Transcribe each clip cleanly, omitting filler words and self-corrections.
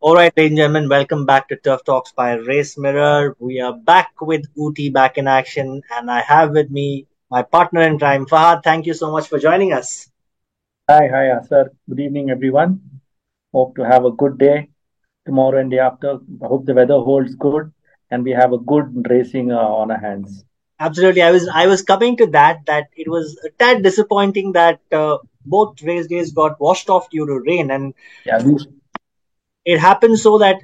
All right, ladies and gentlemen, welcome back to Turf Talks by Race Mirror. We are back with Uti back in action, and I have with me my partner in crime, Fahad. Thank you so much for joining us. Hi, sir. Good evening, everyone. Hope to have a good day tomorrow and day after. I hope the weather holds good and we have a good racing on our hands. Absolutely, I was coming to that it was a tad disappointing that both race days got washed off due to rain, and Yeah, we, it happened so that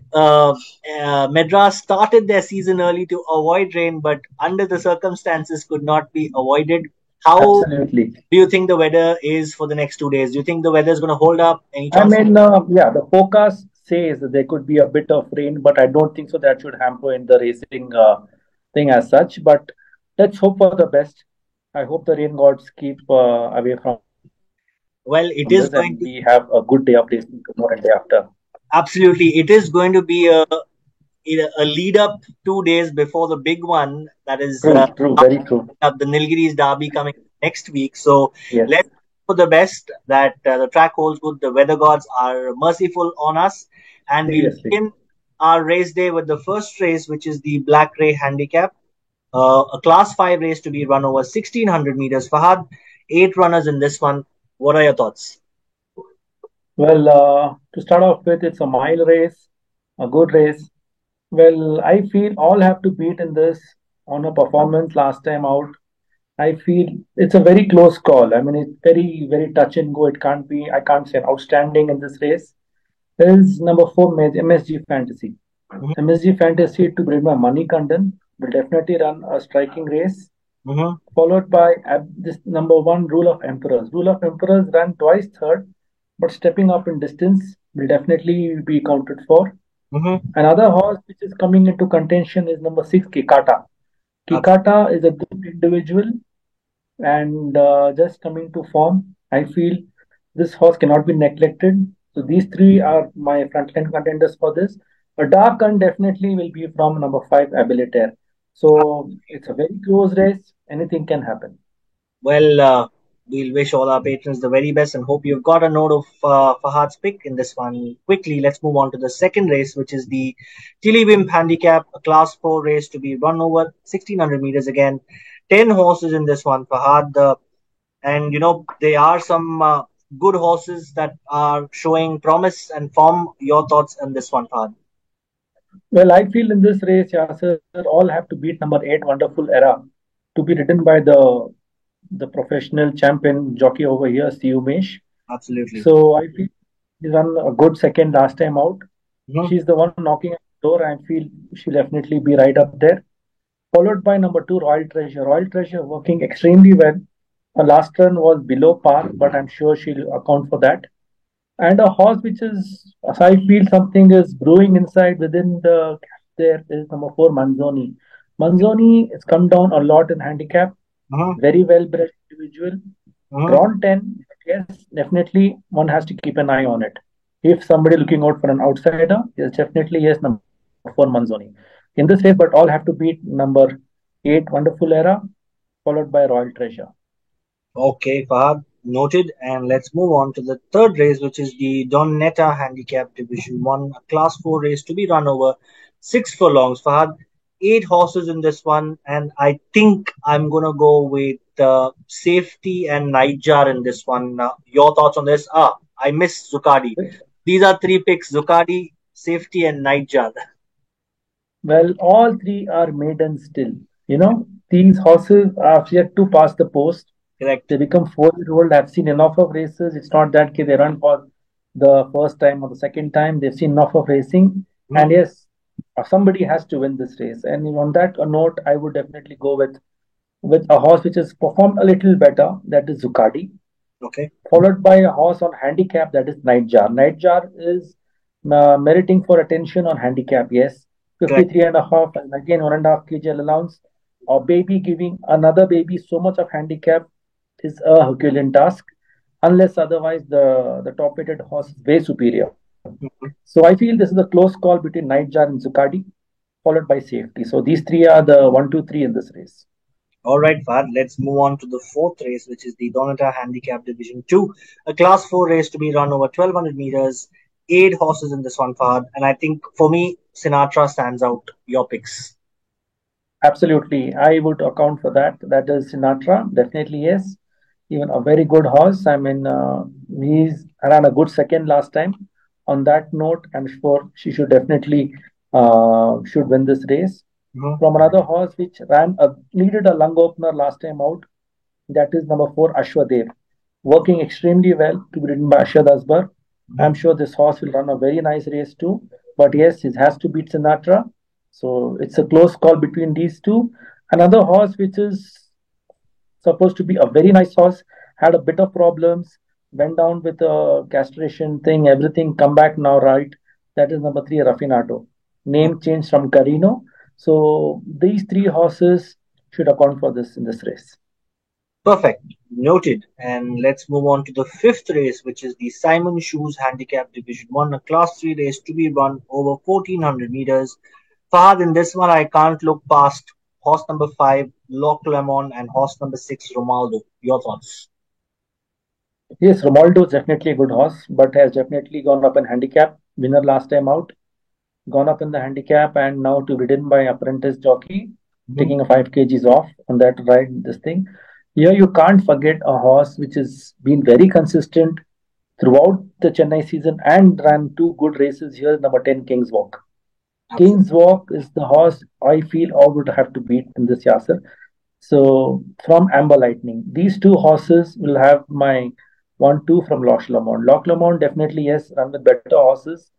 Madras started their season early to avoid rain, but under the circumstances could not be avoided. How absolutely. do you think the weather is for the next 2 days? Do you think the weather is going to hold up? Any chance? The forecast says that there could be a bit of rain, but I don't think so that should hamper in the racing thing as such. But let's hope for the best. I hope the rain gods keep away from this and we have Well, a it good is day of going to racing tomorrow and day after. absolutely. It is going to be a lead up 2 days before the big one. That is True, very true. the Nilgiris Derby coming next week. So Yes, let's hope for the best that the track holds good. The weather gods are merciful on us, and we'll seriously. begin our race day with the first race, which is the Black Ray Handicap. A Class 5 race to be run over 1600 meters. Fahad, 8 runners in this one. What are your thoughts? Well, to start off with, it's a mile race, a good race. Well, I feel all have to beat in this on a performance last time out. I feel it's a very close call. I mean, it's very touch and go. It can't be, I can't say outstanding in this race. Is number four, MSG Fantasy. Hmm. MSG Fantasy to bring my money Kandan will definitely run a striking race, Hmm. followed by this number one, Rule of Emperors. Rule of Emperors ran twice third, but stepping up in distance will definitely be counted for. Hmm. Another horse which is coming into contention is number six, Kikata. Kikata is a good individual and just coming to form. I feel this horse cannot be neglected. So these three are my frontline contenders for this. A dark gun definitely will be from number five, Abilitaire. So it's a very close race. Anything can happen. Well, we'll wish all our patrons the very best and hope you've got a note of Fahad's pick in this one. Quickly, let's move on to the second race, which is the Tilly Handicap, a Class 4 race to be run over 1600 meters again. 10 horses in this one, Fahad. And, there are some good horses that are showing promise and form. Your thoughts on this one, Fahad? Well, I feel in this race, Yasser, all have to beat number eight, Wonderful Era, to be ridden by the professional champion jockey over here, C. Umesh. Absolutely. So I feel she run a good second last time out. Mhm. She's the one knocking at the door. I feel she'll definitely be right up there. Followed by number two, Royal Treasure. Royal Treasure working extremely well. Her last run was below par, but I'm sure she'll account for that. And a horse which is, as I feel something is brewing inside within the there is number four, Manzoni. Manzoni has come down a lot in handicap. Mhm. Very well bred individual. Mhm. Drawn 10, yes, definitely one has to keep an eye on it. If somebody looking out for an outsider, yes, definitely yes, number four Manzoni. In this race, but all have to beat number eight Wonderful Era, followed by Royal Treasure. Okay, Fahad, noted. And let's move on to the third race, which is the Donetta Handicap Division 1, a Class 4 race to be run over 6 furlongs. Fahad, 8 horses in this one, and I think I'm going to go with Safety and Nightjar in this one. Your thoughts on this? I missed Zuccardi. These are three picks: Zuccardi, Safety, and Nightjar. Well, all three are maiden still. You know, these horses have yet to pass the post. Correct. They become 4 year old. I've seen enough of races. It's not that they run for the first time or the second time. They've seen enough of racing. And Mhm. yes, somebody has to win this race. And on that note, I would definitely go with a horse which has performed a little better. That is Zuccardi, Okay. followed by a horse on handicap. That is Nightjar. Nightjar is meriting for attention on handicap. Yes, Correct. 53 and a half, and again 1.5 kg allowance. A baby giving another baby so much of handicap is a Herculean task, unless otherwise the top rated horse is way superior. Mhm. So I feel this is a close call between Nightjar and Zuccardi, followed by Safety. So these three are the one, two, three in this race. All right, Fahad, let's move on to the fourth race, which is the Donata Handicap Division 2, a Class 4 race to be run over 1200 meters. 8 horses in this one, Fahad. And I think for me, Sinatra stands out. Your picks. Absolutely. I would account for that. That is Sinatra. Definitely, yes. Even a very good horse. I mean, he's ran a good second last time. On that note, I'm sure she should definitely should win this race. Mhm. From another horse which needed a lung opener last time out, that is number 4, Ashwadev. Working extremely well to be ridden by Ashad Asbar. I'm Mhm. sure this horse will run a very nice race too. But yes, it has to beat Sinatra. So it's a close call between these two. Another horse which is supposed to be a very nice horse had a bit of problems, went down with a castration thing, everything come back now right. That is number 3, Raffinato. Name change from Carino. So these three horses should account for this in this race. Perfect. Noted. And let's move on to the fifth race, which is the Simon Shoes Handicap Division 1, a Class 3 race to be run over 1400 meters. Fahad, in this one, I can't look past horse number 5, Loch Lemon, and horse number 6, Romaldo. Your thoughts? Yes, Romaldo is definitely a good horse, but has definitely gone up in handicap. Winner last time out, gone up in the handicap, and now to be ridden by apprentice jockey, Mhm. taking a 5 kgs off on that ride. This thing. Here you can't forget a horse which has been very consistent throughout the Chennai season and ran two good races here. Number 10, King's Walk. Absolutely. King's Walk is the horse I feel I would have to beat in this Yasser. So from Amber Lightning, these two horses will have my 1-2 from Loch Lomond. Loch Lomond definitely yes, run with better horses.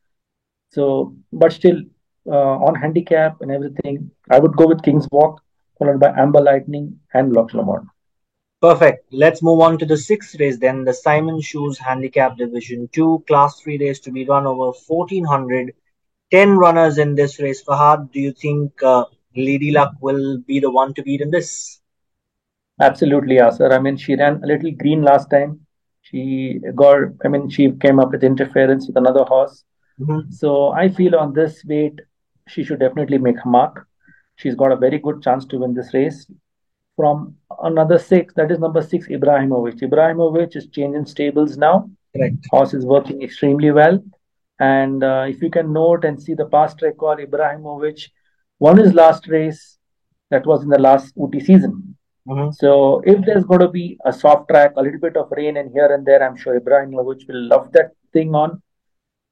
So, but still on handicap and everything, I would go with King's Walk, followed by Amber Lightning and Loch Lomond. Perfect. Let's move on to the sixth race then, the Simon Shoes Handicap Division 2, Class 3 race to be run over 1400. 10 runners in this race. Fahad, do you think Lady Luck will be the one to beat in this? Absolutely, yeah, sir. I mean, she ran a little green last time. She came up with interference with another horse. Mhm. So I feel on this weight, she should definitely make her mark. She's got a very good chance to win this race. From another 6, that is number 6, Ibrahimovic. Ibrahimovic is changing stables now. Correct. Horse is working extremely well. And if you can note and see the past record, Ibrahimovic won his last race. That was in the last UT season. Mhm. So if there's going to be a soft track, a little bit of rain and here and there, I'm sure Ibrahimovic will love that thing on.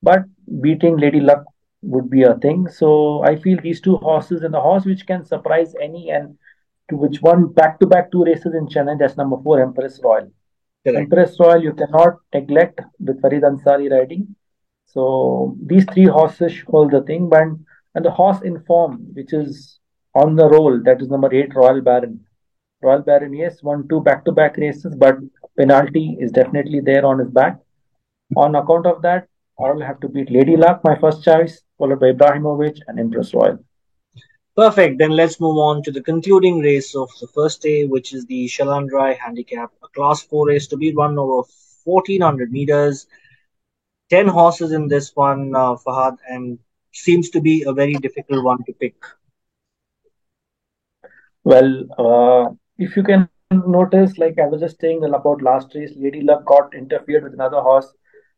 But beating Lady Luck would be a thing. So I feel these two horses and the horse which can surprise any and to which won back to back 2 races in Chennai, that's number 4, Empress Royal. Correct. Empress Royal you cannot neglect with Farid Ansari riding. So these three horses hold the thing, and the horse in form, which is on the roll, that is number 8, Royal Baron. Royal Baron, yes, won 2 back-to-back races, but penalty is definitely there on his back. On account of that, I will have to beat Lady Luck, my first choice, followed by Ibrahimovic and Empress Royal. Perfect. Then let's move on to the concluding race of the first day, which is the Shalandrai Handicap, a Class 4 race to be run over 1400 meters. 10 horses in this one, Fahad, and seems to be a very difficult one to pick. Well, if you can notice, like I was just saying about last race, Lady Luck got interfered with another horse,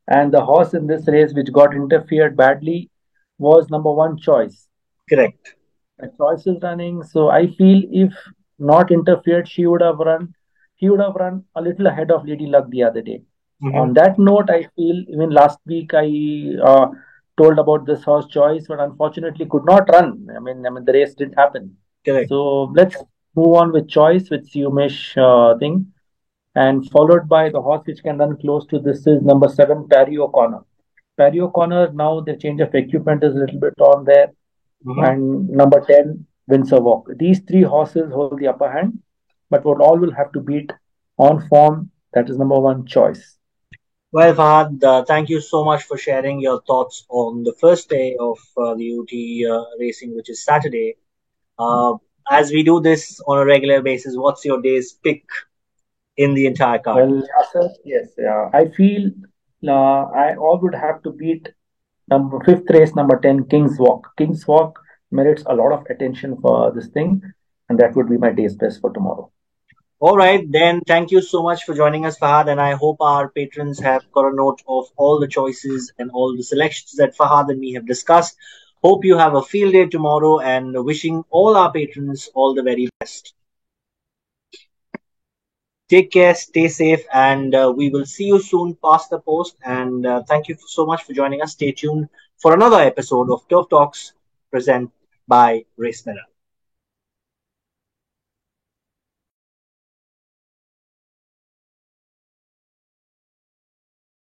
and the horse in this race which got interfered badly was number 1 choice. Correct. The choice is running, so I feel if not interfered, he would have run a little ahead of Lady Luck the other day. Hmm. On that note, I feel even last week I told about this horse choice, but unfortunately could not run. I mean the race didn't happen. Correct. So let's move on with choice with Umesh thing, and followed by the horse which can run close to this is number 7, Parry O'Connor. Parry O'Connor, now the change of equipment is a little bit on there, Hmm. and number 10, Windsor Walk. These three horses hold the upper hand, but what all will have to beat on form, that is number 1 choice. Well, Fahad, thank you so much for sharing your thoughts on the first day of the UT racing, which is Saturday. Uh, as we do this on a regular basis, what's your day's pick in the entire card? Well, Asif, yes, I feel I all would have to beat number 5th race, number 10, King's Walk. King's Walk merits a lot of attention for this thing, and that would be my day's best for tomorrow. All right, then thank you so much for joining us, Fahad, and I hope our patrons have got a note of all the choices and all the selections that Fahad and me have discussed. Hope you have a field day tomorrow and wishing all our patrons all the very best. Take care, stay safe, and we will see you soon past the post. And thank you so much for joining us. Stay tuned for another episode of Turf Talks present by Race Meta.